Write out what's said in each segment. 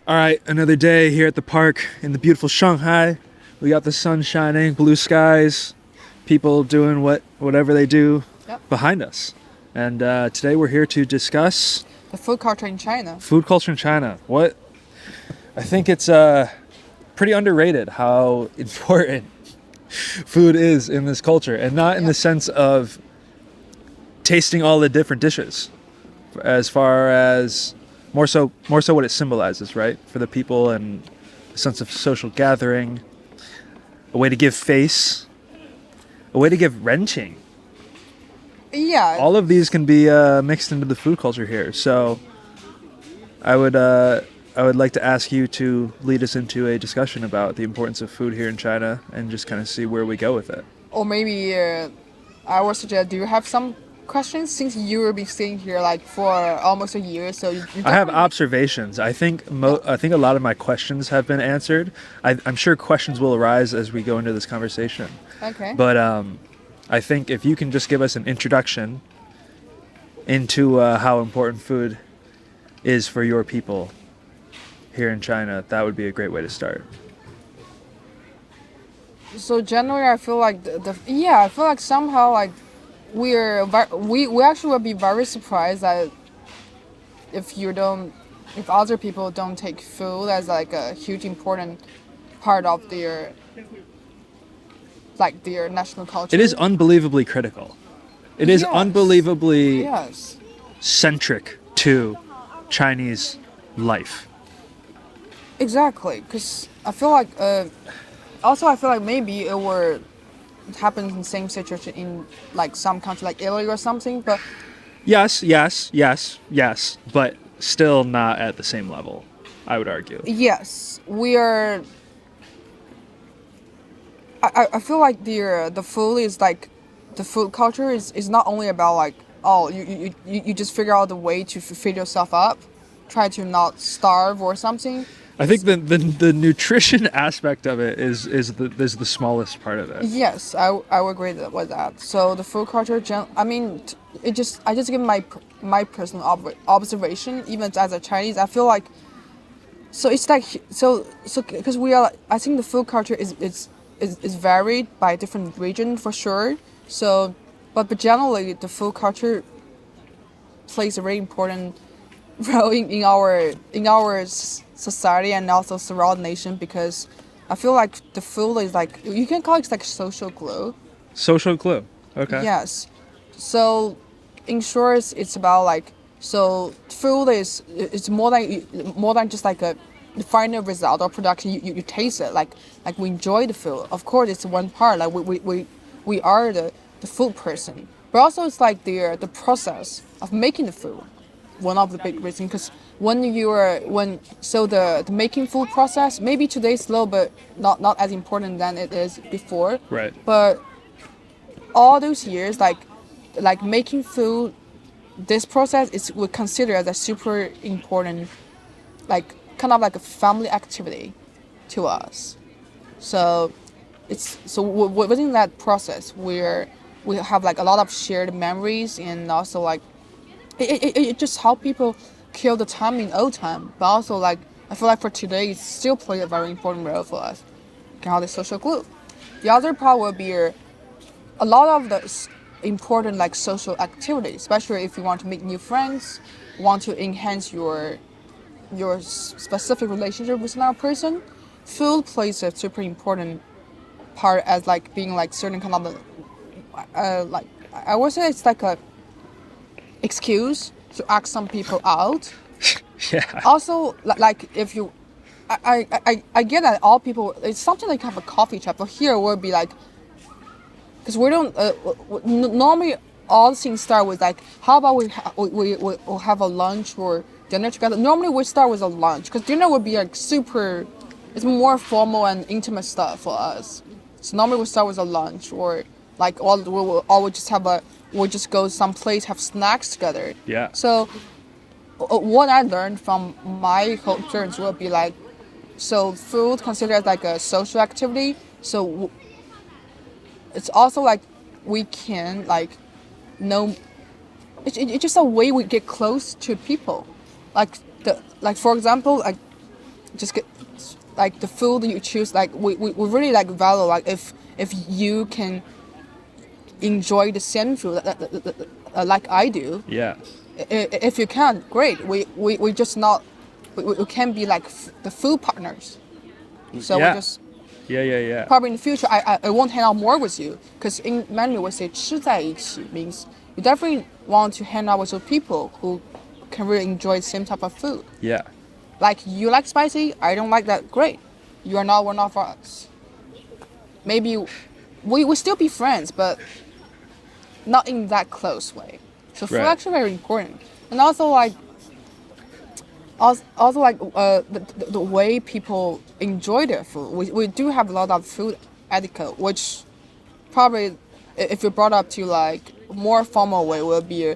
All right, another day here at the park in the beautiful Shanghai. We got the sun shining, blue skies, people doing whatever they do Yep. behind us. And today we're here to discuss The food culture in China. food culture in China. What I think it's pretty underrated how important food is in this culture, and not in the Yep. sense of tasting all the different dishes, as far as more so what it symbolizes, right, for the people, and a sense of social gathering, a way to give face, a way to give wrenching. Yeah. All of these can be mixed into the food culture here. So I would like to ask you to lead us into a discussion about the importance of food here in China, and just kind of see where we go with it. Or maybe I would suggest, do you have some questions since you will be staying here like for almost a year? So you I have definitely- observations. I think a lot of my questions have been answered. I'm sure questions will arise as we go into this conversation. Okay. But I think if you can just give us an introduction into how important food is for your people here in China, that would be a great way to start. So generally, I feel like I feel like somehow like we actually would be very surprised that if you don't if other people don't take food as like a huge important part of their national culture. It is unbelievably critical. It is Yes. unbelievably Yes. centric to Chinese life. Exactly, because I feel like also I feel like maybe it happens in the same situation in like some country like Italy or something, but Yes, but still not at the same level, I would argue. yes, we are. I feel like the food is like the food culture is not only about like, oh, you just figure out the way to feed yourself up, try to not starve or something. I think the nutrition aspect of it is the smallest part of it. Yes, I would agree with that. So the food culture, I mean, I just give my personal observation. Even as a Chinese, I feel like so it's like so because we are. I think the food culture is varied by different region for sure. So, but generally the food culture plays a very important role in our society and also surround nation, because I feel like the food is like you can call it like social glue. Social clue. Okay. Yes. So in short, it's about like so food is it's more than just like a the final result or production. You taste it like we enjoy the food. Of course, it's one part. Like we are the food person, but also it's like the process of making the food. One of the big reasons, because the making food process maybe today is slow, but not as important than it is before. Right. But all those years, like making food, this process is we consider as a super important, like kind of like a family activity to us. So it's so within that process where we have like a lot of shared memories, and also like it just help people kill the time in old time, but also like I feel like for today it still play a very important role for us. Can have the social glue. The other part will be a lot of the important like social activities, especially if you want to make new friends, want to enhance your specific relationship with another person. Food plays a super important part as like being like certain kind of like I would say it's like a excuse to ask some people out. Yeah. Also, like if you, I get that all people, it's something like have a coffee shop, but here would be like, because we don't, normally all things start with like, how about we'll have a lunch or dinner together. Normally we start with a lunch, because dinner would be like super, it's more formal and intimate stuff for us. So normally we start with a lunch, or like we'll just have we'll just go someplace, have snacks together. Yeah. So what I learned from my cultures will be like, so food considered as like a social activity. So it's also like we can like know. It's just a way we get close to people, like for example, like just get like the food you choose. Like we really like value like if you can enjoy the same food like I do. Yeah. If you can't, great. We just not we can be like the food partners. So we Yeah. just Yeah. probably in the future I won't hang out more with you because in Mandarin we say 吃在一起 means you definitely want to hang out with your people who can really enjoy the same type of food. Yeah. Like you like spicy, I don't like that. Great, we're not for us. Maybe we still be friends, but not in that close way. So food Right. actually very important, and also like the way people enjoy their food. We do have a lot of food etiquette, which probably if you brought up to like more formal way will be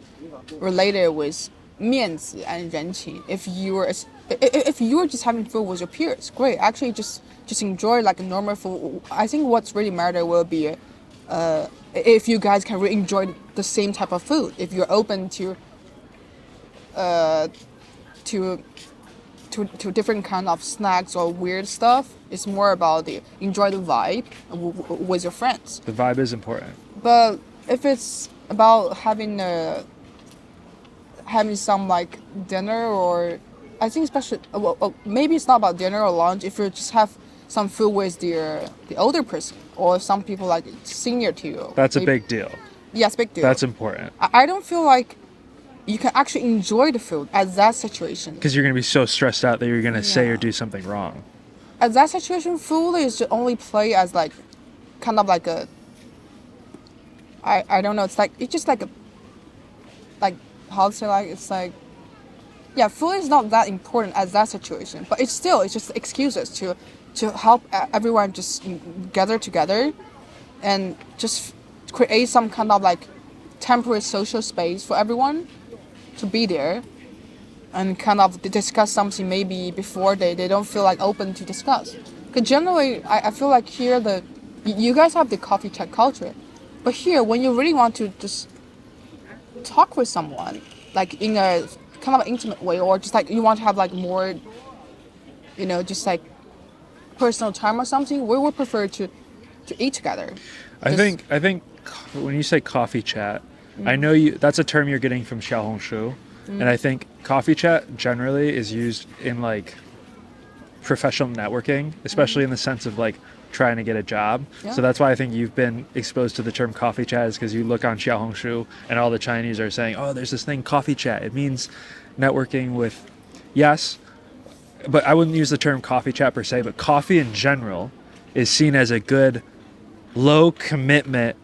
related with 面子 and 人情. If you were just having food with your peers, great. Actually, just enjoy like a normal food. I think what's really matter will be if you guys can really enjoy the same type of food. If you're open to different kind of snacks or weird stuff. It's more about the enjoy the vibe with your friends. The vibe is important. But if it's about having some like dinner or I think especially maybe it's not about dinner or lunch. If you just have some food with the older person or some people like senior to you. That's maybe, a big deal. Yes, big deal. That's important. I don't feel like you can actually enjoy the food at that situation. Because you're going to be so stressed out that you're going to say Yeah. or do something wrong. At that situation, food is just only play as like, kind of like a. I don't know. It's just like a. Like how to say like it's like. Yeah, food is not that important as that situation, but it's just excuses to help everyone just gather together, and just create some kind of like temporary social space for everyone to be there and kind of discuss something maybe before they don't feel like open to discuss. Because generally, I feel like here you guys have the coffee chat culture, but here when you really want to just talk with someone, like in a kind of intimate way, or just like you want to have like more, just like personal time or something, we would prefer to eat together. I think when you say coffee chat, I know that's a term you're getting from Xiaohongshu, and I think coffee chat generally is used in like professional networking, especially in the sense of like trying to get a job. Yeah. So that's why I think you've been exposed to the term coffee chat, is because you look on Xiaohongshu and all the Chinese are saying, oh, there's this thing coffee chat. It means networking with, yes, but I wouldn't use the term coffee chat per se, but coffee in general is seen as a good low commitment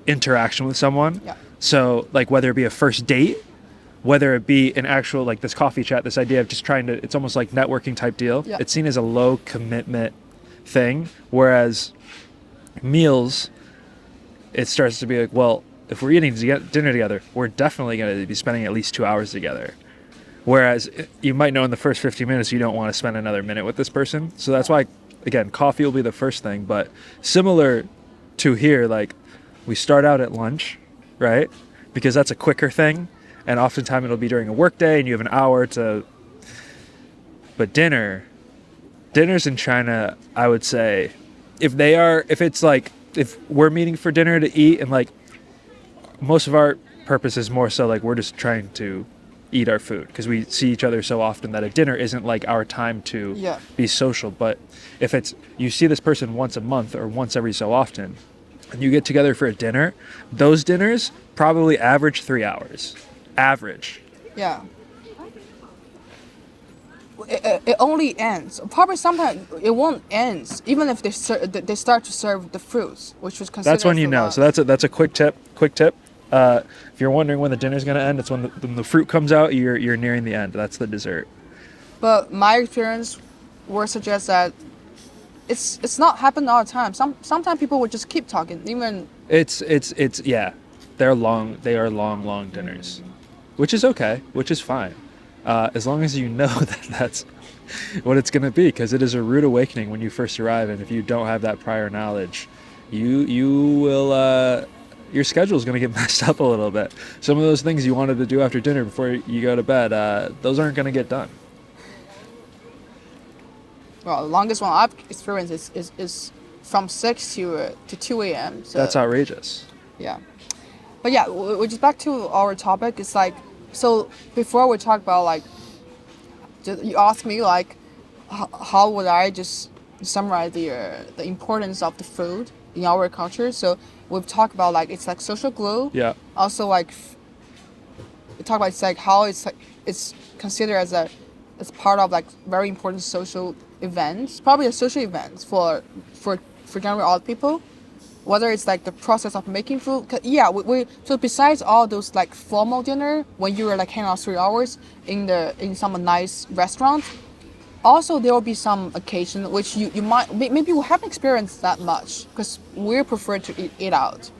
interaction with someone. Yeah. So like whether it be a first date, whether it be an actual like this coffee chat, this idea of just trying to, it's almost like networking type deal. Yeah. It's seen as a low commitment thing. Whereas meals, it starts to be like, well, if we're eating dinner together, we're definitely going to be spending at least 2 hours together. Whereas you might know in the first 15 minutes, you don't want to spend another minute with this person. So that's why, again, coffee will be the first thing, but similar to here, like we start out at lunch, right? Because that's a quicker thing. And oftentimes it'll be during a work day and you have an hour to, but dinners in China, I would say if we're meeting for dinner to eat, and like most of our purpose is more so like we're just trying to eat our food because we see each other so often that a dinner isn't like our time to be social. But if it's, you see this person once a month or once every so often and you get together for a dinner, those dinners probably average 3 hours. Average. Yeah. It only ends. Probably sometimes it won't end, even if they start to serve the fruits, which was considered. That's when you know. lunch. So that's a quick tip. If you're wondering when the dinner's gonna end, it's when the fruit comes out. You're nearing the end. That's the dessert. But my experience would suggest that it's not happening all the time. Sometimes people would just keep talking, even. It's yeah. They are long dinners, which is okay, which is fine. As long as you know that that's what it's going to be, because it is a rude awakening when you first arrive, and if you don't have that prior knowledge, you will your schedule is going to get messed up a little bit. Some of those things you wanted to do after dinner before you go to bed, those aren't going to get done. well, the longest one I've experienced is from 6 to 2 a.m. So That's outrageous. yeah. But yeah, which is back to our topic. It's like, so before we talk about like, you asked me like, how would I just summarize the importance of the food in our culture? So we've talked about like it's like social glue. Yeah. Also like, we talk about it's like how it's like it's considered as part of like very important social events, probably a social event for generally all people. Whether it's like the process of making food, yeah, so besides all those like formal dinner when you were like hanging out 3 hours in some nice restaurant, also there will be some occasion which you might maybe we haven't experienced that much because we prefer to eat out.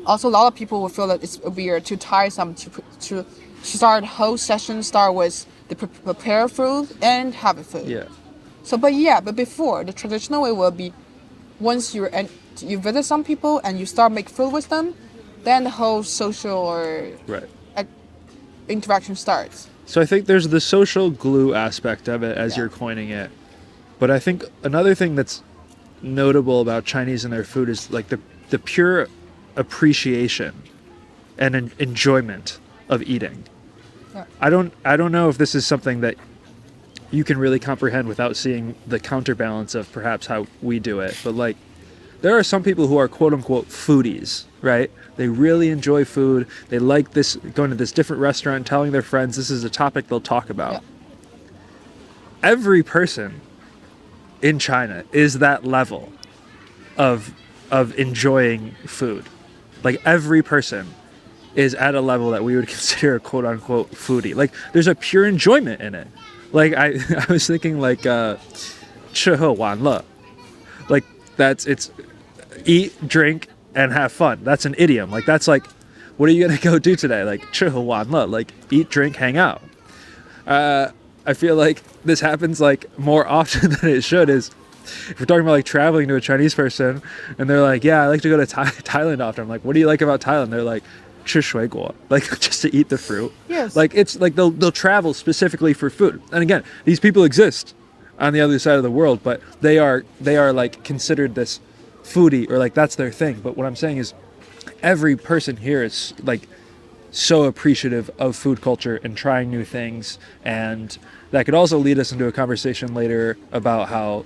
Also, a lot of people will feel that it's weird too tiresome to start whole session start with the prepare food and have a food. Yeah. So, but before the traditional way will be once you visit some people and you start make food with them, then the whole social or Right. interaction starts. So I think there's the social glue aspect of it, as Yeah. you're coining it. But I think another thing that's notable about Chinese and their food is like the pure appreciation and enjoyment of eating. Yeah. I don't know if this is something that you can really comprehend without seeing the counterbalance of perhaps how we do it. But like, there are some people who are quote unquote foodies, right? They really enjoy food. They like this, going to this different restaurant, telling their friends this is a topic they'll talk about. Yeah. Every person in China is that level of enjoying food. Like every person is at a level that we would consider a quote unquote foodie. Like there's a pure enjoyment in it. Like I was thinking like 吃喝玩乐. Like it's eat, drink, and have fun. That's an idiom. Like that's like, what are you gonna go do today? Like 吃喝玩乐, like eat, drink, hang out. I feel like this happens like more often than it should. Is if we're talking about like traveling to a Chinese person and they're like, yeah, I like to go to Thailand often. I'm like, what do you like about Thailand? They're like, 吃水果, like just to eat the fruit. Yes. Like it's like they'll travel specifically for food. And again, these people exist on the other side of the world, but they are like considered this foodie, or like that's their thing. But what I'm saying is every person here is like so appreciative of food culture and trying new things. And that could also lead us into a conversation later about how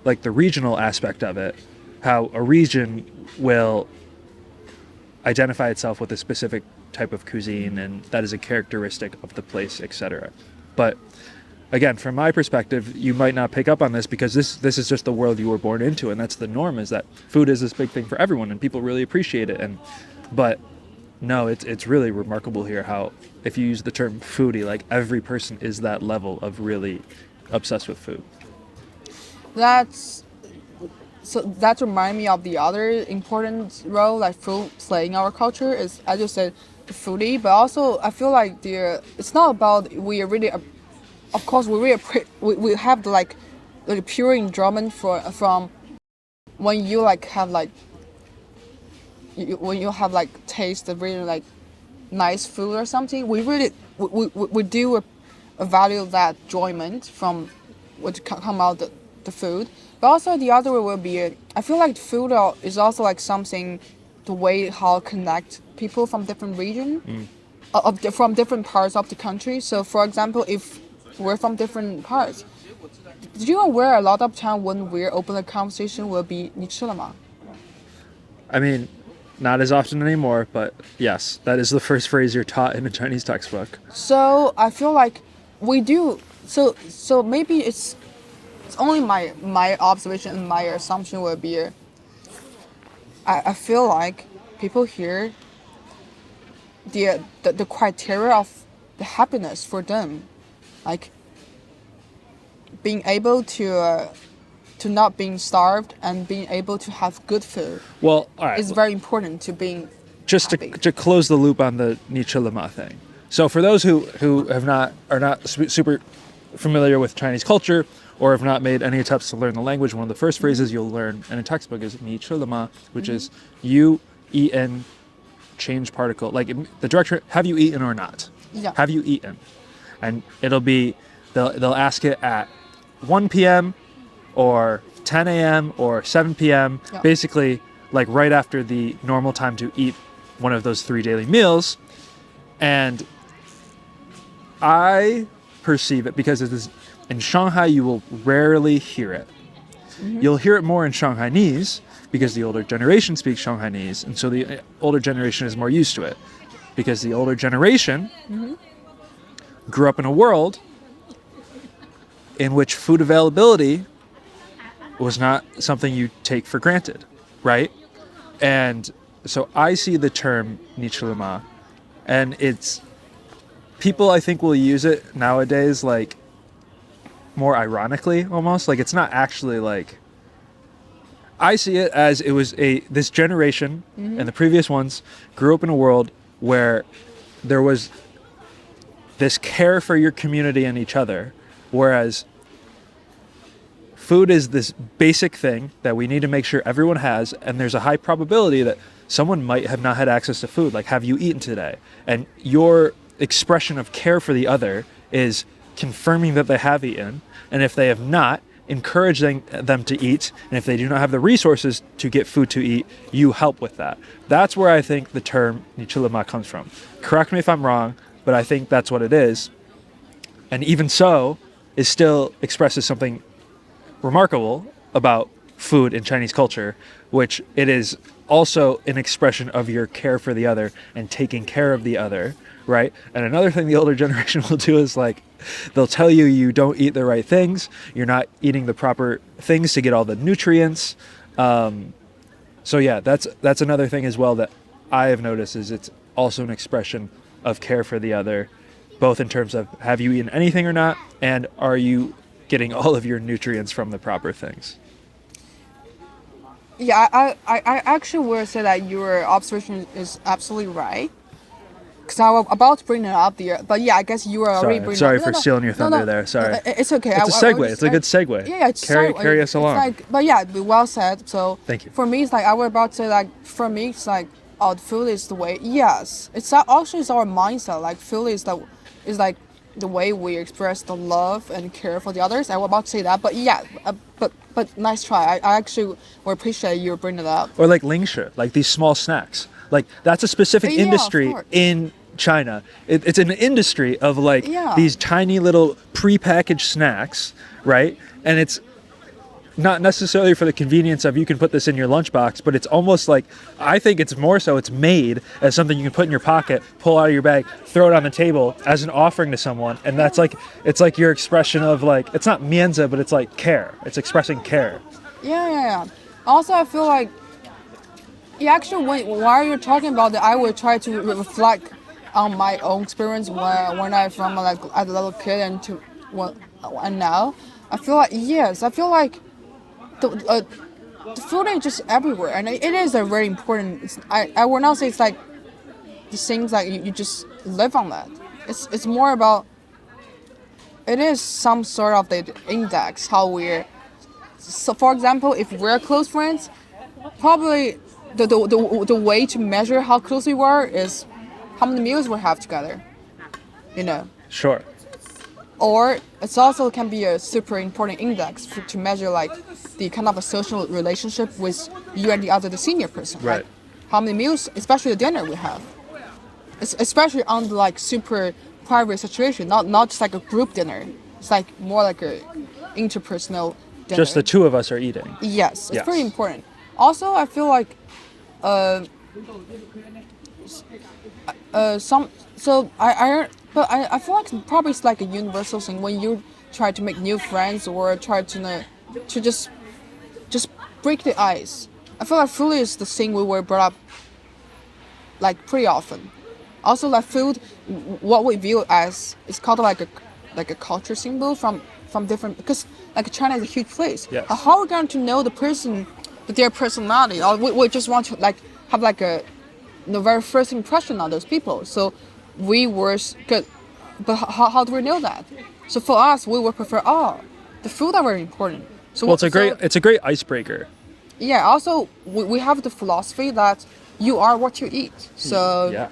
like the regional aspect of it, how a region will identify itself with a specific type of cuisine, and that is a characteristic of the place, etc. But again, from my perspective, you might not pick up on this because this is just the world you were born into, and that's the norm, is that food is this big thing for everyone and people really appreciate it. But no, it's really remarkable here how if you use the term foodie, like every person is that level of really obsessed with food. That reminds me of the other important role like food play in our culture is, as you said, the foodie. But also, I feel like it's not about we are really, of course, we have the like pure enjoyment from when you like have like when you have like taste the really like nice food or something. We really we do value that enjoyment from what come out the food. But also the other way will be, I feel like food is also like something, the way how connect people from different region, from different parts of the country. So for example, if we're from different parts, did you aware a lot of time when we're open a conversation will be 你吃了吗? I mean, not as often anymore, but yes, that is the first phrase you're taught in a Chinese textbook. So I feel like we do. So maybe it's only my observation and my assumption will be, I feel like people here, the criteria of the happiness for them, like being able to not being starved and being able to have good food, well, all right, is very important to being just happy. to close the loop on the 你吃了吗 thing. So for those who are not super familiar with Chinese culture, or have not made any attempts to learn the language, one of the first phrases you'll learn in a textbook is 你吃了吗, which is you eaten, change particle, like the direction, have you eaten or not? Yeah. Have you eaten? And it'll be, they'll ask it at 1 p.m. or 10 a.m. or 7 p.m. Yeah. Basically, like right after the normal time to eat one of those 3 daily meals. And I perceive it because it is in Shanghai, you will rarely hear it. You'll hear it more in Shanghainese because the older generation speaks Shanghainese, and so the older generation is more used to it because the older generation grew up in a world in which food availability was not something you take for granted, right? And so I see the term nichilima, and it's people I think will use it nowadays like more ironically almost, like it's not actually like, I see it as it was this generation and the previous ones grew up in a world where there was this care for your community and each other, whereas food is this basic thing that we need to make sure everyone has, and there's a high probability that someone might have not had access to food, like have you eaten today? And your expression of care for the other is confirming that they have eaten, and if they have not, encouraging them to eat, and if they do not have the resources to get food to eat, you help with that. That's where I think the term nichilima comes from. Correct me if I'm wrong, but I think that's what it is. And even so, it still expresses something remarkable about food in Chinese culture, which it is also an expression of your care for the other and taking care of the other, right? And another thing the older generation will do is like, they'll tell you you don't eat the right things, you're not eating the proper things to get all the nutrients. So yeah, that's another thing as well that I have noticed is it's also an expression of care for the other, both in terms of have you eaten anything or not, and are you getting all of your nutrients from the proper things. Yeah, I actually will say that your observation is absolutely right. Because I was about to bring it up there, but yeah, I guess you were already bringing Sorry it up. for stealing your thunder there. Sorry. It's okay. It's a segue. It's a good segue. Yeah, it's carry us along. Like, but yeah, well said. So Thank you. For me, it's like I was about to say like for me, it's like oh, the food is the way. Yes, it's also it's our mindset. Like food is like the way we express the love and care for the others. I was about to say that, but yeah, but nice try. I actually would appreciate you bringing it up. Or like lingshi, like these small snacks. Like that's a specific Yeah, industry of course. in China. It's an industry of like Yeah. these tiny little pre-packaged snacks, right? And it's not necessarily for the convenience of you can put this in your lunchbox, but it's almost like, I think it's more so it's made as something you can put in your pocket, pull out of your bag, throw it on the table as an offering to someone. And that's like, it's like your expression of like, it's not mianzi, but it's like care. It's expressing care. Yeah. Also, I feel like, yeah, actually, while you're talking about that, I will try to reflect on my own experience when I from like as a little kid and now. I feel like yes, I feel like the food is just everywhere, and it is a very important. I will not say it's like the things that you just live on that. It's more about. It is some sort of the index how we're. So, for example, if we're close friends, probably the way to measure how close we were is how many meals we have together. You know. Sure. Or it's also can be a super important index to measure like the kind of a social relationship with you and the senior person. Right. Like how many meals, especially the dinner we have. Especially on the like super private situation, not just like a group dinner. It's like more like a interpersonal dinner. Just the two of us are eating. Yes, it's Yes. pretty important. Also, I feel like I feel like probably it's like a universal thing when you try to make new friends or try to just break the ice. I feel like food is the thing we were brought up like pretty often. Also, like food, what we view as it's called like a culture symbol from different, because like China is a huge place. Yes. How are we going to know the person, their personality, or we just want to like have like the very first impression on those people. So we were good, but how do we know that? So for us, we would prefer the food are very important. So Well, it's a great icebreaker. yeah. Also, we have the philosophy that you are what you eat. So Yeah.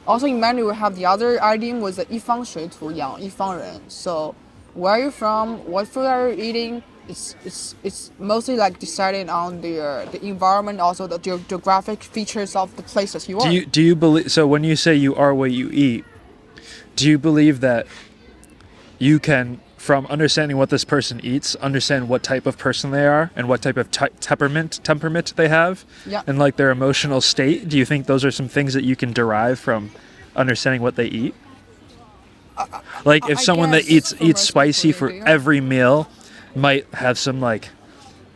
also in Mandarin we have the other idiom was 一方水土养一方人. So where you're from, what food are you eating. It's mostly like decided on the environment, also the geographic features of the places you are. Do you believe, so when you say you are what you eat, do you believe that you can, from understanding what this person eats, understand what type of person they are and what type of temperament they have, Yeah. and like their emotional state? Do you think those are some things that you can derive from understanding what they eat? Like if I someone that guess for eats most spicy people, for yeah. every meal might have some like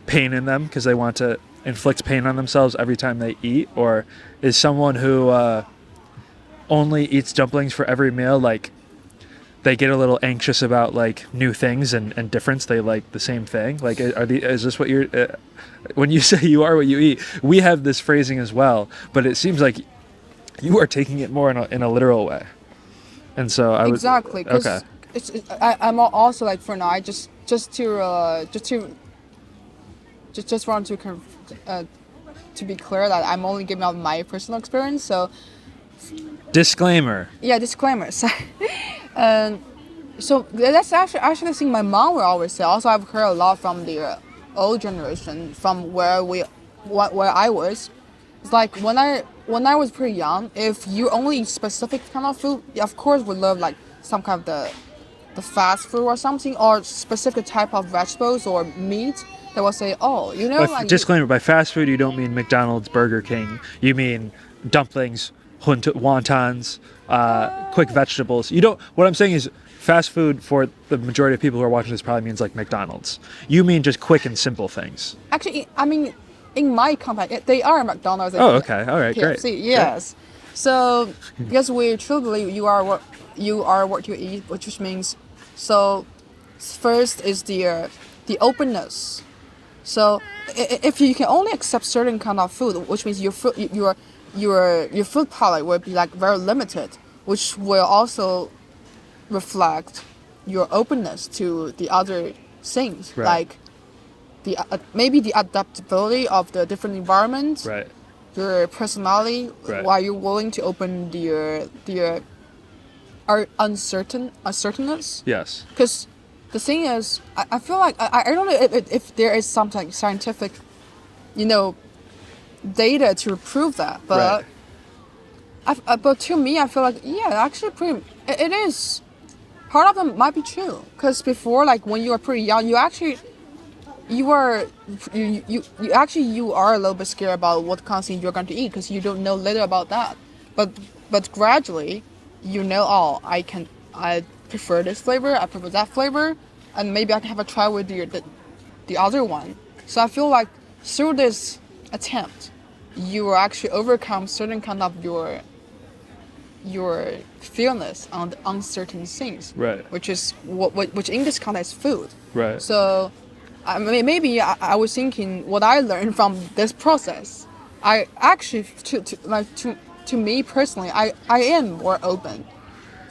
pain in them because they want to inflict pain on themselves every time they eat, or is someone who only eats dumplings for every meal, like they get a little anxious about like new things and difference, they like the same thing? Like is this what you're when you say you are what you eat? We have this phrasing as well, but it seems like you are taking it more in a literal way. And so I was Exactly, okay. because I'm also like for now. I just want to be clear that I'm only giving out my personal experience. So Disclaimer. yeah, disclaimer. So that's actually the thing my mom will always say. Also, I've heard a lot from the old generation, from where I was. It's like when I was pretty young, if you only eat specific kind of food, yeah, of course we love like some kind of the fast food or something, or specific type of vegetables or meat. They will say, oh, you know, like Disclaimer, by fast food you don't mean McDonald's, Burger King. You mean dumplings, wontons, quick vegetables. You don't. What I'm saying is, fast food for the majority of people who are watching this probably means like McDonald's. You mean just quick and simple things. actually, I mean, in my company, they are McDonald's. And Oh, okay. All right, great. KFC, yes. So, because we truly believe you are what you eat, which means, so first is the openness. So, if you can only accept certain kind of food, which means your food palate will be like very limited, which will also reflect your openness to the other things, Right. like maybe the adaptability of the different environments, Right. your personality, Right. why you're willing to open the uncertainness. Yes. Because the thing is, I feel like I don't know if there is something scientific, you know, data to prove that, but Right. but to me, I feel like yeah, actually, it is. Part of them might be true, because before, like when you are pretty young, you actually you are you are a little bit scared about what kind of thing you're going to eat, because you don't know little about that. But gradually, you know, oh, I prefer this flavor, I prefer that flavor, and maybe I can have a try with the other one. So I feel like through this attempt, you will actually overcome certain kind of your fearness on the uncertain things, Right. which is which in this context is food. Right. So, I mean, maybe I was thinking what I learned from this process. I actually to me personally, I am more open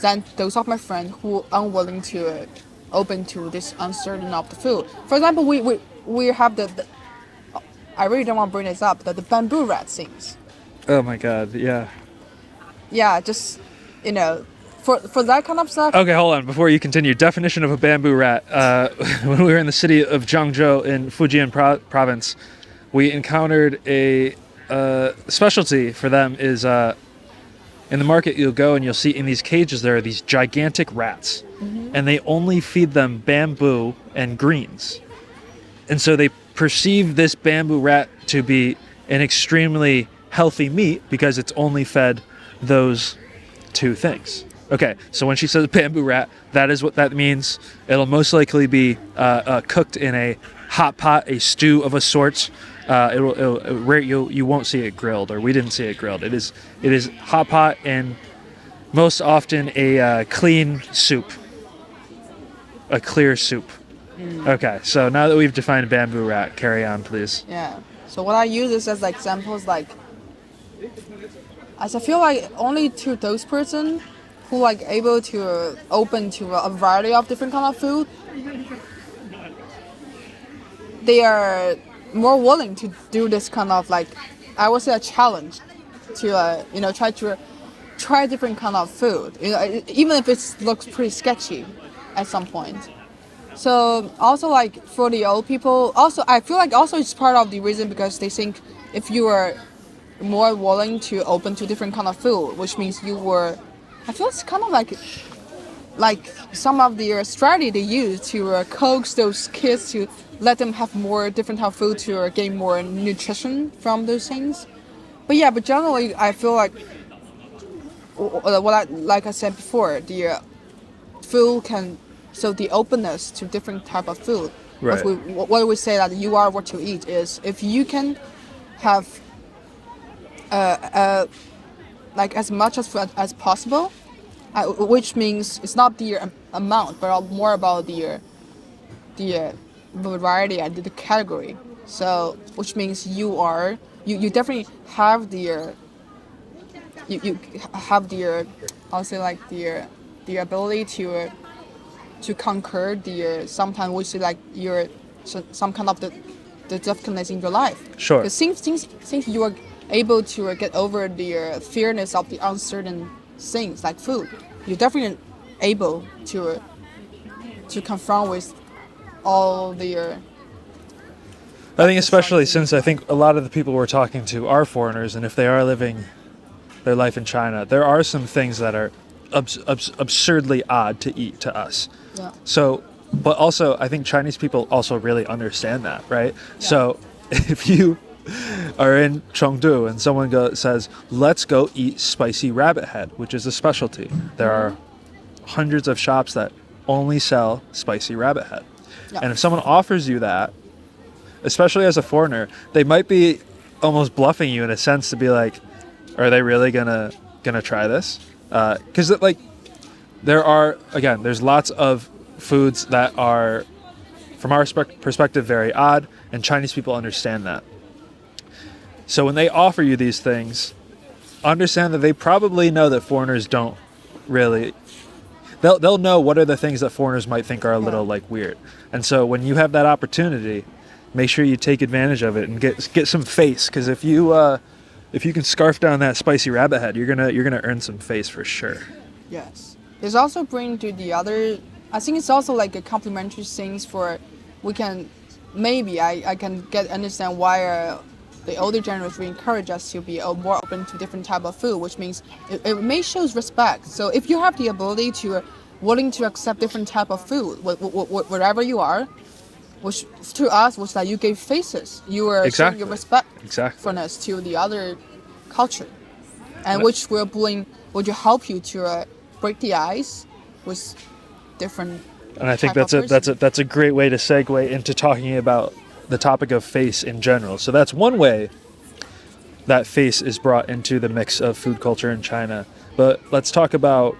than those of my friends who are unwilling to open to this uncertain of the food. For example, we have the I really don't want to bring this up, the bamboo rat things. Oh my God. Yeah. Yeah, just you know, for that kind of stuff. Okay, hold on. Before you continue, definition of a bamboo rat. When we were in the city of Zhangzhou in Fujian province, we encountered a specialty for them is in the market you'll go and you'll see in these cages there are these gigantic rats, and they only feed them bamboo and greens. And so they perceive this bamboo rat to be an extremely healthy meat because it's only fed those two things. Okay, so when she says bamboo rat, that is what that means. It'll most likely be cooked in a hot pot, a stew of a sort. You won't see it grilled, or we didn't see it grilled. It is hot pot and most often a clean soup, a clear soup. Okay, so now that we've defined bamboo rat, carry on, please. Yeah. So what I use this as examples, like, as I feel like only to those person who like able to open to a variety of different kind of food, they are more willing to do this kind of like, I would say a challenge to try different kind of food. You know, even if it looks pretty sketchy at some point. So also like for the old people, also I feel like also it's part of the reason because they think if you are more willing to open to different kind of food, which means you were, I feel it's kind of like some of the strategy they use to coax those kids to let them have more different type of food to gain more nutrition from those things. But yeah, but generally I feel like like I said before, the food can, so the openness to different type of food. Right. What we say that you are what you eat is if you can have like as much as food as possible, which means it's not the amount, but more about the variety and the category. So which means you definitely have you have I'll say like the ability to conquer sometimes we say like some kind of the difficulties in your life. Sure. Because since you are able to get over the fearness of the uncertain things like food, you're definitely able to confront with all the. I think especially since I think a lot of the people we're talking to are foreigners, and if they are living their life in China, there are some things that are absurdly odd to eat to us. Yeah. So, but also I think Chinese people also really understand that, right? Yeah. So, if you are in Chengdu and someone says, "Let's go eat spicy rabbit head," which is a specialty, there are hundreds of shops that only sell spicy rabbit head. Yeah. And if someone offers you that, especially as a foreigner, they might be almost bluffing you in a sense to be like, are they really gonna try this? Because like there's lots of foods that are, from our perspective, very odd, and Chinese people understand that. So when they offer you these things, understand that they probably know that foreigners don't really. They'll know what are the things that foreigners might think are a little like weird, and so when you have that opportunity, make sure you take advantage of it and get some face, because if you can scarf down that spicy rabbit head, you're gonna earn some face for sure. Yes. There's also bring to the other. I think it's also like a complementary things for we can maybe I can understand why the older generation will encourage us to be more open to different type of food, which means it may shows respect. So if you have the ability to willing to accept different type of food, wherever you are, which to us was that you gave faces, you were showing your respectfulness to the other culture, and which would help you to break the ice with different. And I think that's a great way to segue into talking about the topic of face in general. So that's one way that face is brought into the mix of food culture in China. But let's talk about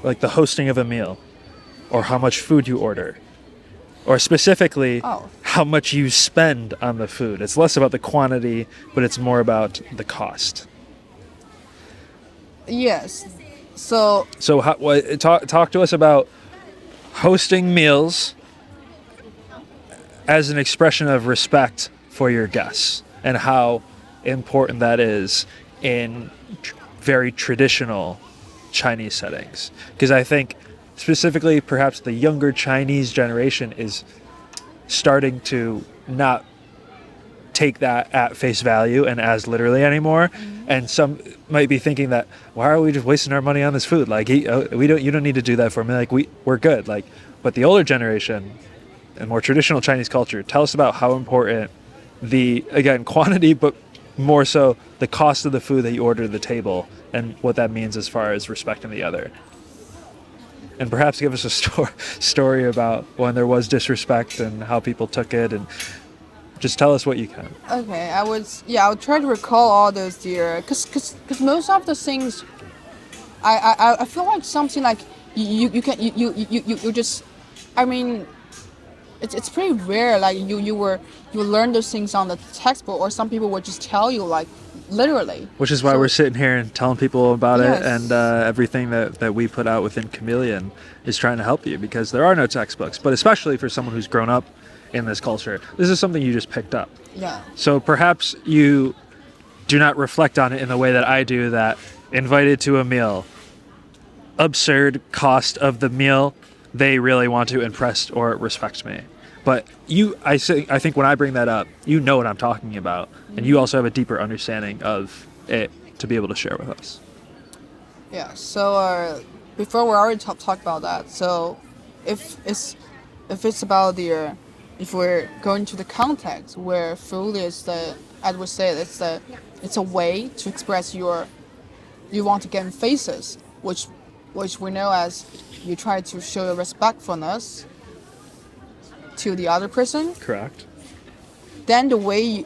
like the hosting of a meal, or how much food you order, or specifically how much you spend on the food. It's less about the quantity, but it's more about the cost. Yes. So talk to us about hosting meals as an expression of respect for your guests, and how important that is in very traditional Chinese settings. Because I think specifically perhaps the younger Chinese generation is starting to not take that at face value and as literally anymore. And some might be thinking that, why are we just wasting our money on this food? Like, you don't need to do that for me. Like, we're good. Like, but the older generation and more traditional Chinese culture, tell us about how important the, again, quantity, but more so the cost of the food that you order to the table, and what that means as far as respecting the other. And perhaps give us a story about when there was disrespect and how people took it, and just tell us what you can. Okay, I would try to recall all those years, cause most of the things, I feel like something like you just, I mean, it's pretty rare. Like you learn those things on the textbook, or some people would just tell you like literally. Which is why we're sitting here and telling people about yes. it, and everything that we put out within Chameleon is trying to help you, because there are no textbooks. But especially for someone who's grown up in this culture, this is something you just picked up. Yeah. So perhaps you do not reflect on it in the way that I do, that invited to a meal, absurd cost of the meal, they really want to impress or respect me. But I think when I bring that up, you know what I'm talking about, and you also have a deeper understanding of it to be able to share with us. Yeah. So before we already talked about that. So if it's about if we're going to the context where food is as we say, it's a way to express you want to gain faces, which we know as you try to show your respectfulness to the other person. Correct. Then the way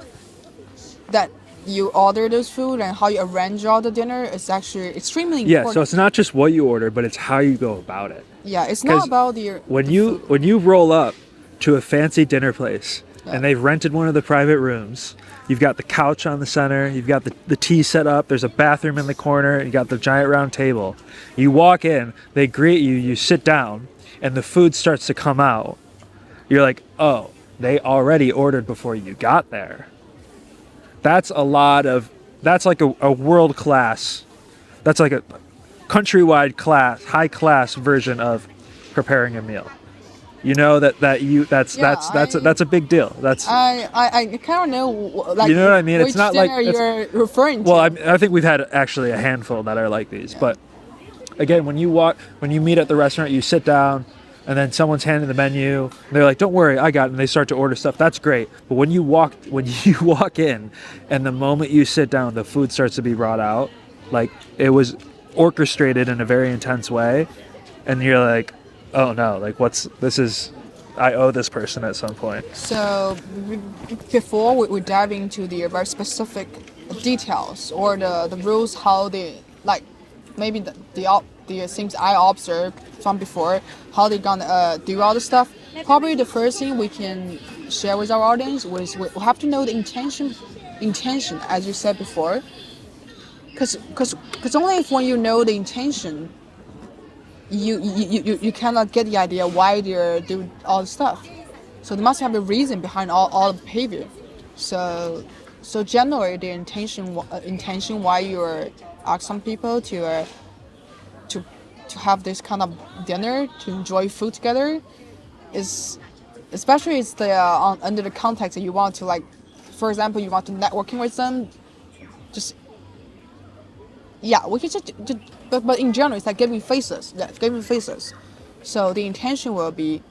that you order those food and how you arrange all the dinner is actually extremely Yeah, important. so it's not just what you order, but it's how you go about it. Yeah, it's not about when the you food. when you roll up to a fancy dinner place Yeah. and they've rented one of the private rooms, you've got the couch on the center, you've got the tea set up, there's a bathroom in the corner, you got the giant round table. You walk in, they greet you, you sit down, and the food starts to come out. You're like, oh, they already ordered before you got there. That's like a world class, that's like a countrywide class, high class version of preparing a meal. You know that's a big deal. I kind of know like You know what I mean? which It's not dinner like you're referring to. well, I think we've had actually a handful that are like these. But again, when you meet at the restaurant, you sit down, and then someone's handing the menu. And they're like, "Don't worry, I got it." And they start to order stuff. That's great. But when you walk in, and the moment you sit down, the food starts to be brought out, like it was orchestrated in a very intense way, and you're like, "Oh no! Like I owe this person at some point." So before we dive into the very specific details or the rules, how they like maybe the things I observed from before, how they gonna do all the stuff. Probably the first thing we can share with our audience was we have to know the intention as you said before. Because only if when you know the intention, you cannot get the idea why they're doing all the stuff. So they must have a reason behind all the behavior. So generally the intention why you're ask some people to have this kind of dinner to enjoy food together is especially it's under the context that you want to like, for example, you want to networking with them, just yeah, we can just but in general it's like giving faces. Yeah, giving faces. So the intention will be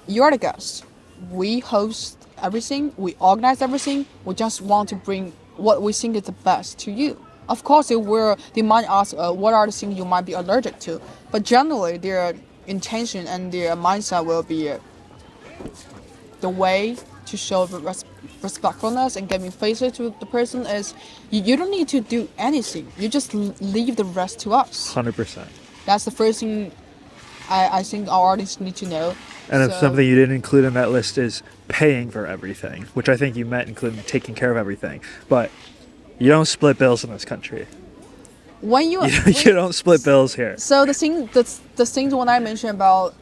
you're the guest. We host everything, we organize everything, we just want to bring what we think is the best to you. Of course they might ask what are the things you might be allergic to, but generally their intention and their mindset will be the way to show respectfulness and giving faces to the person is you don't need to do anything. You just leave the rest to us. 100%. That's the first thing I think our audience need to know. And if something you didn't include in that list is paying for everything, which I think you meant including taking care of everything, but you don't split bills in this country. When you don't split bills here. So the things when I mentioned about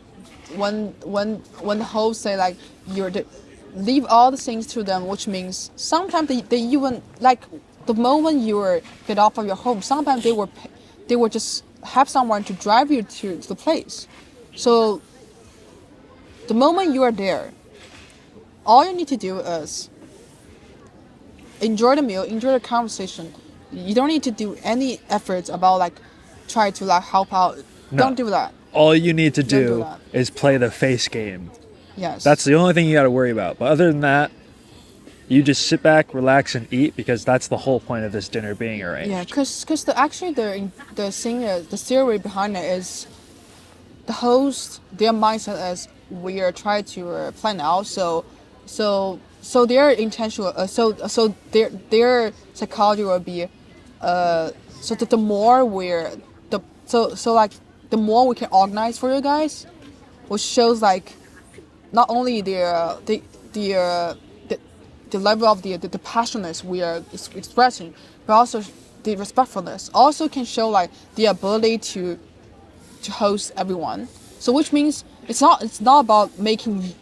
when the host say like leave all the things to them, which means sometimes they even like the moment you get off of your home, sometimes they will just have someone to drive you to the place. So the moment you are there, all you need to do is enjoy the meal, enjoy the conversation. You don't need to do any efforts about like try to like help out. No. Don't do that. All you need to Don't do do that. is play the face game. Yes. That's the only thing you got to worry about. But other than that, you just sit back, relax, and eat, because that's the whole point of this dinner being arranged. Yeah, because the thing the theory behind it is the host, their mindset is we are trying to plan out. So their intention so their psychology will be so that the more the more we can organize for you guys, which shows like not only the level of the passionate we are expressing, but also the respectfulness also can show like the ability to host everyone. So which means it's not about making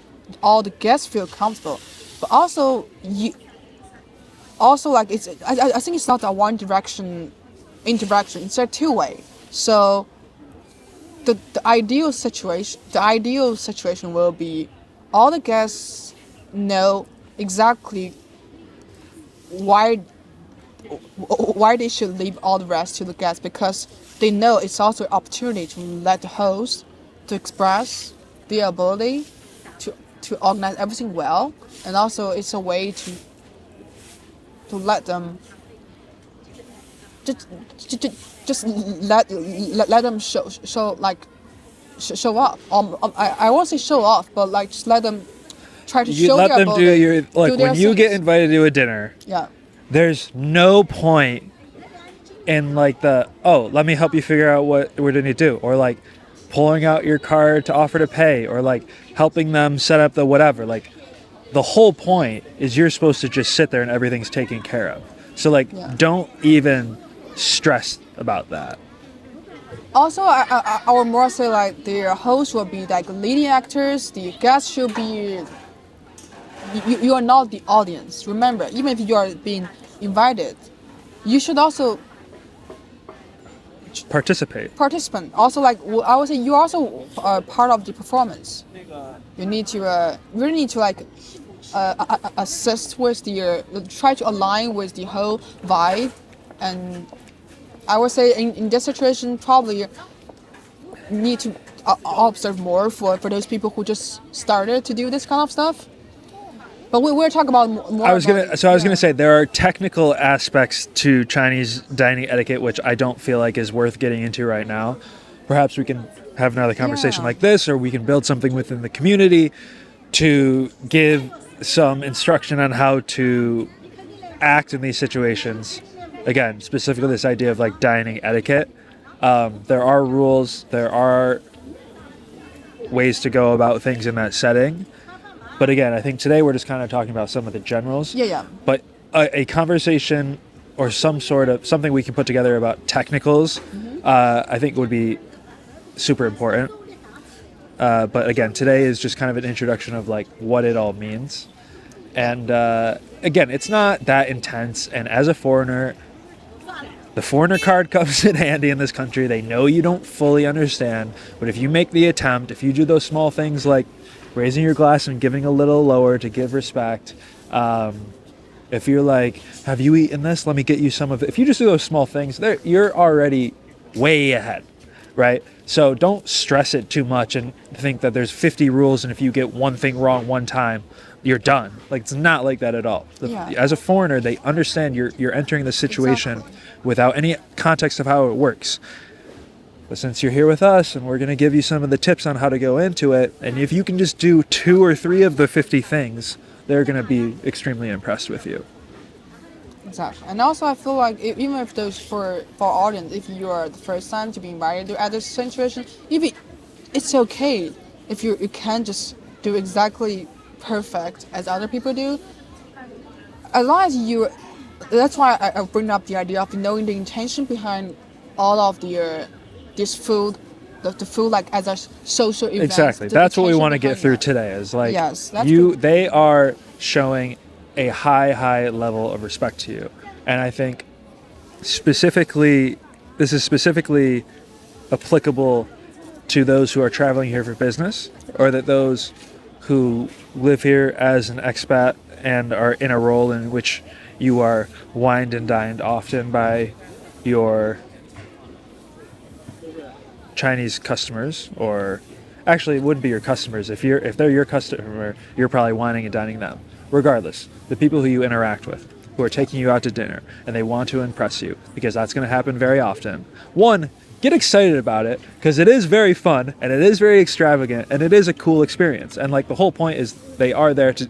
all the guests feel comfortable, but also like I think it's not a one direction interaction. It's a two-way. So the ideal situation will be all the guests know exactly why why they should leave all the rest to the guests, because they know it's also an opportunity to let the host to express their ability to organize everything well, and also it's a way to let them just just let them show up. I won't say show off, but like just let them try to You show let their them do ability. your like do their when you get things. invited to a dinner. Yeah. There's no point in like the let me help you figure out what we're going to do, or like pulling out your card to offer to pay, or like helping them set up the whatever. Like the whole point is you're supposed to just sit there and everything's taken care of. So like Yeah. don't even stress about that. Also, I would more say like the host will be like leading actors. The guests should be. You are not the audience. Remember, even if you are being invited, you should also Participate. participant. Also, like I would say, you're also part of the performance. You need to really need to like assist with try to align with the whole vibe, and I would say in this situation probably need to observe more for those people who just started to do this kind of stuff. But we're talking about more. I was about gonna yeah. say there are technical aspects to Chinese dining etiquette which I don't feel like is worth getting into right now. Perhaps we can have another conversation Yeah. like this, or we can build something within the community to give some instruction on how to act in these situations. Again, specifically this idea of like dining etiquette. There are rules, there are ways to go about things in that setting. But again, I think today we're just kind of talking about some of the generals. Yeah. But a conversation or some sort of something we can put together about technicals, I think would be super important. But again, today is just kind of an introduction of like what it all means. And again, it's not that intense. And as a foreigner, the foreigner card comes in handy in this country. They know you don't fully understand, but if you make the attempt, if you do those small things like raising your glass and giving a little lower to give respect, if you're like, have you eaten this? Let me get you some of it. If you just do those small things, you're already way ahead, right? So don't stress it too much and think that there's 50 rules and if you get one thing wrong one time, you're done. Like it's not like that at all. Yeah. As a foreigner, they understand you're entering the situation Exactly. without any context of how it works. But since you're here with us and we're going to give you some of the tips on how to go into it, and if you can just do 2 or 3 of the 50 things, they're going to be extremely impressed with you. Exactly. And also, I feel like even if those for audience, if you are the first time to be invited to other situation, it's okay if you can't just do exactly perfect as other people do. As long as you, that's why I bring up the idea of knowing the intention behind all of this food, the food like as a social event. Exactly. That's what we want to get through today. Is like Yes, that's they are showing a high level of respect to you, and I think this is specifically applicable to those who are traveling here for business, or that those who live here as an expat and are in a role in which you are wined and dined often by your Chinese customers, or actually it wouldn't be your customers. If they're your customer, you're probably wining and dining them. Regardless, the people who you interact with, who are taking you out to dinner and they want to impress you, because that's going to happen very often. One, get excited about it, because it is very fun and it is very extravagant and it is a cool experience. And like the whole point is they are there to,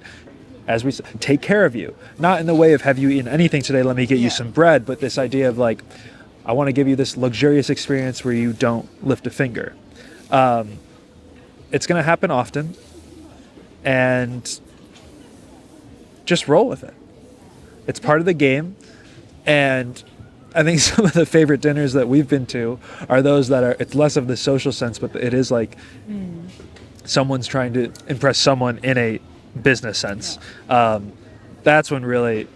as we said, take care of you. Not in the way of have you eaten anything today, let me get you some bread, but this idea of like, I want to give you this luxurious experience where you don't lift a finger. It's going to happen often, and just roll with it. It's part of the game, and I think some of the favorite dinners that we've been to are those that are, it's less of the social sense, but it is like someone's trying to impress someone in a business sense. That's when really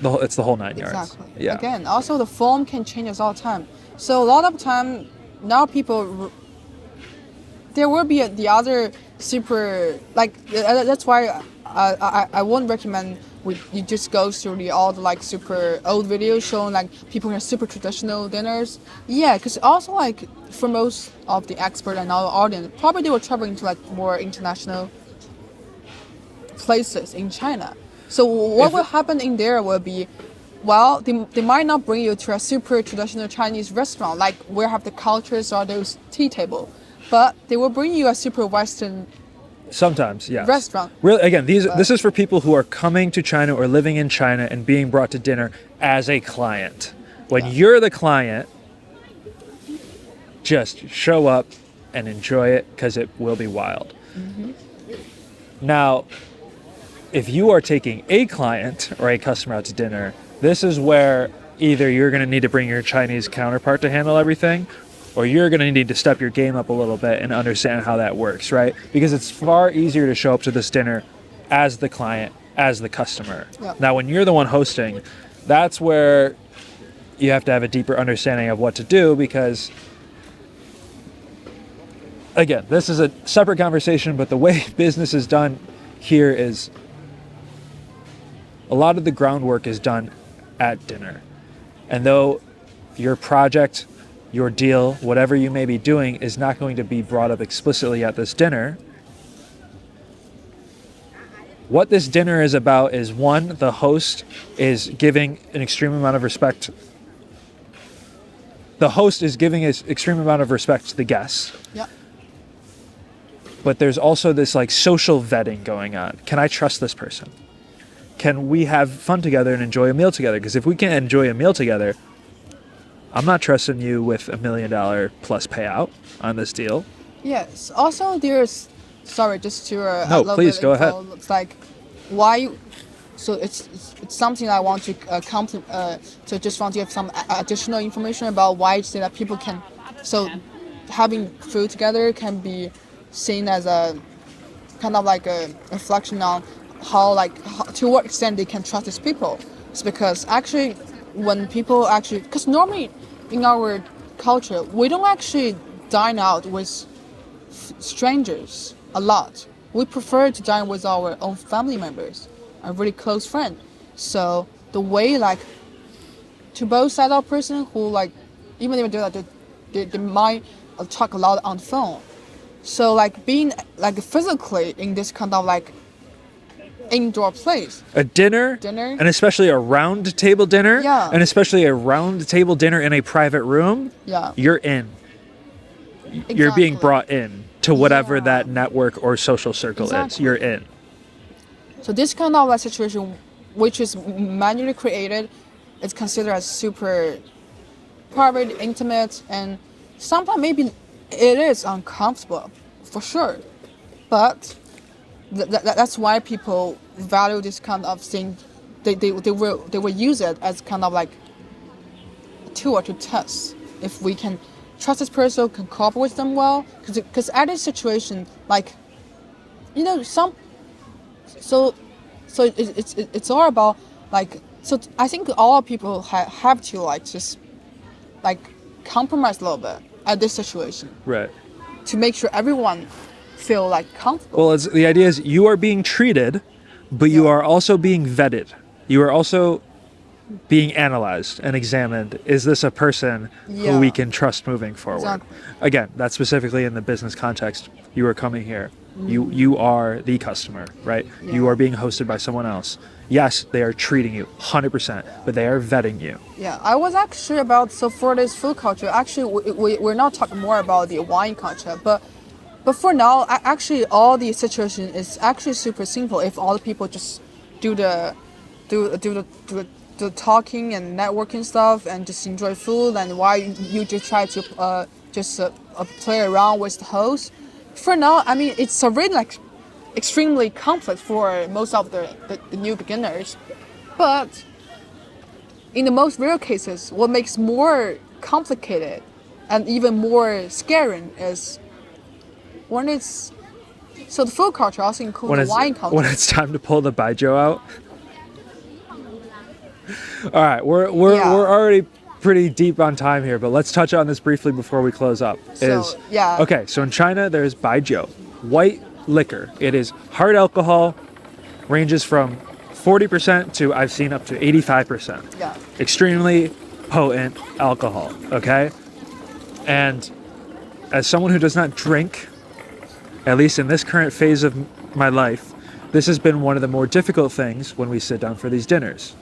it's the whole 9 yards. Exactly. Yeah. Again, also the form can change us all the time. So a lot of time, now people there will be the other super like that's why I won't recommend you just go through all the like super old videos showing like people in super traditional dinners. Yeah, because also like for most of the expert and our audience, probably they were traveling to like more international places in China. So what will happen in there will be, well, they might not bring you to a super traditional Chinese restaurant like where have the cultures or those tea table, but they will bring you a super Western Sometimes, yes. restaurant. Really, again, this is for people who are coming to China or living in China and being brought to dinner as a client. When you're the client, just show up and enjoy it because it will be wild. Now, if you are taking a client or a customer out to dinner, this is where either you're going to need to bring your Chinese counterpart to handle everything, or you're going to need to step your game up a little bit and understand how that works, right? Because it's far easier to show up to this dinner as the client, as the customer. Yeah. Now, when you're the one hosting, that's where you have to have a deeper understanding of what to do because, again, this is a separate conversation, but the way business is done here is a lot of the groundwork is done at dinner. And though your project, your deal, whatever you may be doing is not going to be brought up explicitly at this dinner, what this dinner is about is one, the host is giving an extreme amount of respect. The host is giving an extreme amount of respect to the guests. Yeah. But there's also this like social vetting going on. Can I trust this person? Can we have fun together and enjoy a meal together? Because if we can't enjoy a meal together, I'm not trusting you with $1 million plus payout on this deal. Yes. Also, there's sorry, just to No, please go ahead. It's like why. So it's something I want to so just want to give some additional information about why it's that people can. So having food together can be seen as a kind of like a reflection on to what extent they can trust these people. It's because actually when people actually, because normally in our culture we don't actually dine out with strangers a lot. We prefer to dine with our own family members, a really close friend. So the way like to both sides of person who like even if they do that they might talk a lot on the phone. So like being like physically in this kind of like indoor place. A dinner, and especially a round table dinner, Yeah. and especially a round table dinner in a private room, Yeah. you're in. You're being Exactly. brought in to whatever Yeah. that network or social circle is. Exactly. You're in. So this kind of like situation, which is manually created, is considered as super private, intimate, and sometimes maybe it is uncomfortable, for sure. But that's why people value this kind of thing. They will use it as kind of like a tool to test if we can trust this person, can cooperate with them well. Because at this situation, like, you know, so it's all about like. So I think all people have to like just like compromise a little bit at this situation Right. to make sure everyone feel like comfortable. Well, the idea is you are being treated, but you are also being vetted. You are also being analyzed and examined. Is this a person who we can trust moving forward? Exactly. Again, that's specifically in the business context. You are coming here. You are the customer, right? Yeah. You are being hosted by someone else. Yes, they are treating you 100%, but they are vetting you. Yeah, I was actually about, so for this food culture, actually we're not talking more about the wine culture, but for now, actually all the situation is actually super simple if all the people just do the talking and networking stuff and just enjoy food, and why you just try to play around with the host. For now, I mean, it's already like extremely complex for most of the new beginners, but in the most rare cases, what makes more complicated and even more scaring is when it's, so the food culture also includes the wine culture. When it's time to pull the baijiu out. All right, we're already pretty deep on time here, but let's touch on this briefly before we close up. Okay, so in China, there's baijiu, white liquor. It is hard alcohol, ranges from 40% to I've seen up to 85%. Yeah. Extremely potent alcohol, okay? And as someone who does not drink, at least in this current phase of my life, this has been one of the more difficult things when we sit down for these dinners.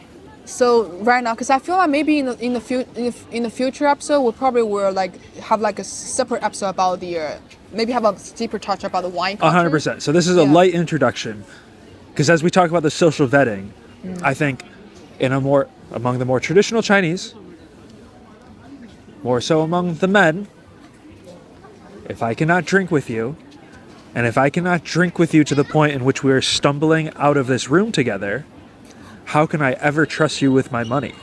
So right now, because I feel like maybe in the future episode, we probably will like have like a separate episode about the maybe have a deeper touch about the wine culture. 100%. So this is a light introduction, because as we talk about the social vetting, I think among the more traditional Chinese, more so among the men, if I cannot drink with you, and if I cannot drink with you to the point in which we are stumbling out of this room together, how can I ever trust you with my money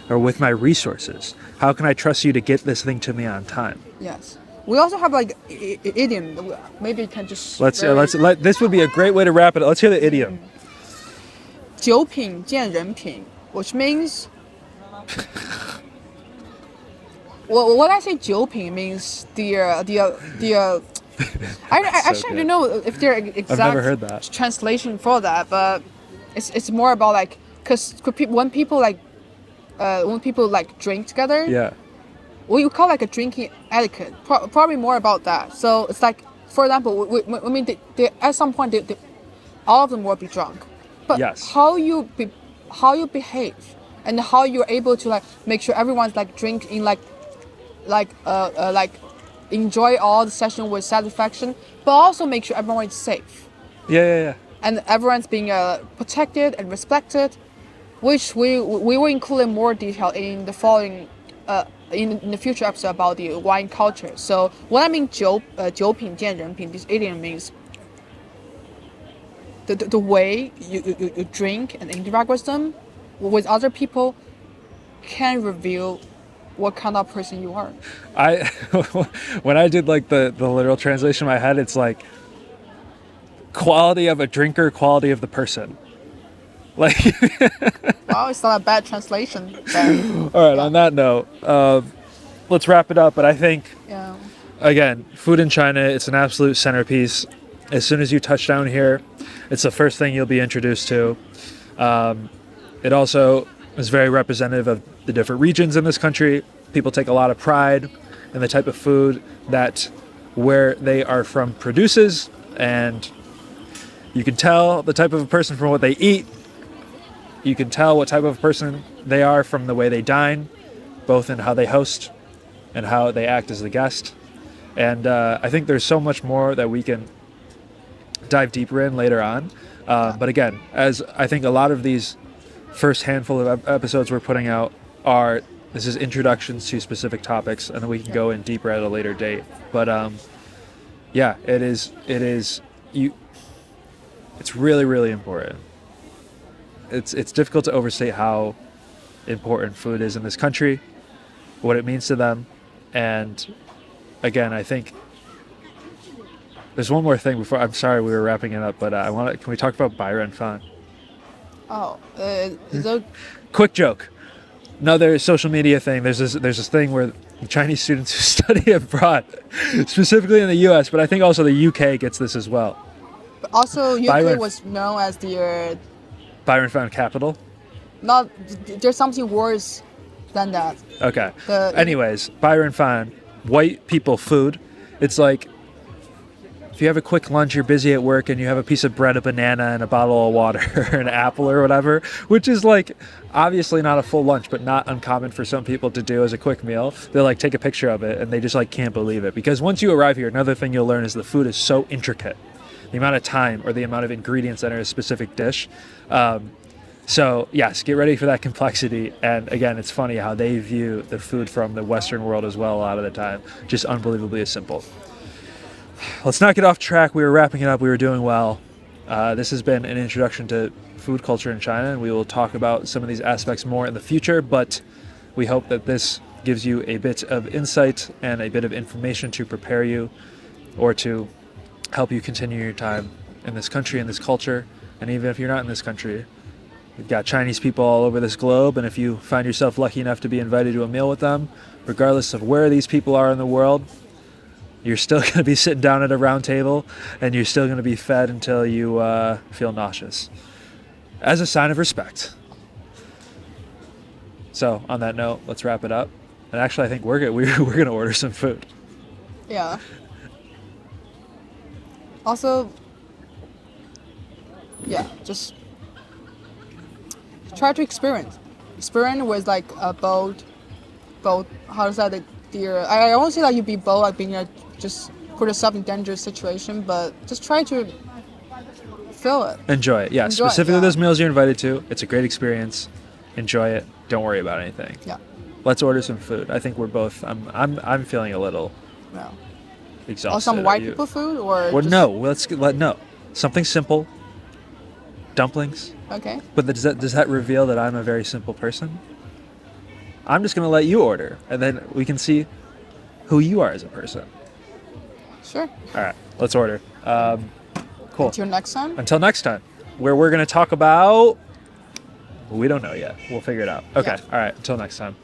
or with my resources? How can I trust you to get this thing to me on time? Yes. We also have like idiom. Maybe you can just let's this would be a great way to wrap it up. Let's hear the idiom. 酒品见人品, which means what I say 酒品 means the I actually don't know if there are exact I've never heard that. translation for that, but it's more about like because when people like drink together, Yeah. we call like a drinking etiquette. Probably more about that. So it's like, for example, I mean, they at some point all of them will be drunk, but Yes. how you behave and how you're able to like make sure everyone's like drinking like enjoy all the session with satisfaction, but also make sure everyone is safe. Yeah. And everyone's being protected and respected, which we will include in more detail in the following in the future episode about the wine culture. So when I mean 酒品见人品, this idiom means the way you drink and interact with them, with other people, can reveal what kind of person you are. When I did like the literal translation in my head, it's like quality of a drinker, quality of the person. Like, Wow, it's not a bad translation. all right. On that note, let's wrap it up. But I think, again, food in China, it's an absolute centerpiece. As soon as you touch down here, it's the first thing you'll be introduced to. It also is very representative of the different regions in this country. People take a lot of pride in the type of food that where they are from produces, and you can tell the type of a person from what they eat. You can tell what type of person they are from the way they dine, both in how they host and how they act as the guest. And I think there's so much more that we can dive deeper in later on. But again, as I think a lot of these first handful of episodes we're putting out this is introductions to specific topics, and then we can go in deeper at a later date. But it's really, really important. It's difficult to overstate how important food is in this country, what it means to them. And again, I think there's one more thing before. I'm sorry we were wrapping it up, but can we talk about Byron Fan? Quick joke. Another social media thing. There's this thing where Chinese students who study abroad, specifically in the U.S., but I think also the U.K. gets this as well. But also, UK was known as the Byron Fan capital. Not there's something worse than that. Okay. Anyways, Byron Fan, white people food. It's like if you have a quick lunch, you're busy at work, and you have a piece of bread, a banana, and a bottle of water, or an apple, or whatever, which is like obviously not a full lunch, but not uncommon for some people to do as a quick meal. They'll like take a picture of it, and they just like can't believe it, because once you arrive here, another thing you'll learn is the food is so intricate. The amount of time or the amount of ingredients that are in a specific dish. So yes, get ready for that complexity. And again, it's funny how they view the food from the Western world as well a lot of the time. Just unbelievably simple. Let's not get off track. We were wrapping it up. We were doing well. This has been an introduction to food culture in China, and we will talk about some of these aspects more in the future, but we hope that this gives you a bit of insight and a bit of information to prepare you or to help you continue your time in this country, in this culture. And even if you're not in this country, We've got Chinese people all over this globe, and if you find yourself lucky enough to be invited to a meal with them, regardless of where these people are in the world, you're still going to be sitting down at a round table, and you're still going to be fed until you feel nauseous, as a sign of respect. So, on that note, let's wrap it up. And actually, I think we're going to order some food. Yeah. Also, yeah, just try to experience with like both. How to say that? I won't say that you be bold, like being just put yourself in dangerous situation, but just try to feel it. Enjoy it. Yeah, Enjoy it, specifically yeah. those meals you're invited to. It's a great experience. Enjoy it. Don't worry about anything. Yeah. Let's order some food. I think we're both. I'm feeling a little Yeah. exhausted. Or some white Are you? people food, or Well, just, no. No. Something simple. Dumplings. Okay. But does that reveal that I'm a very simple person? I'm just gonna let you order, and then we can see who you are as a person. Sure. All right. Let's order. Cool. Until next time. Until next time, where we're gonna talk about. We don't know yet. We'll figure it out. Okay. Yeah. All right. Until next time.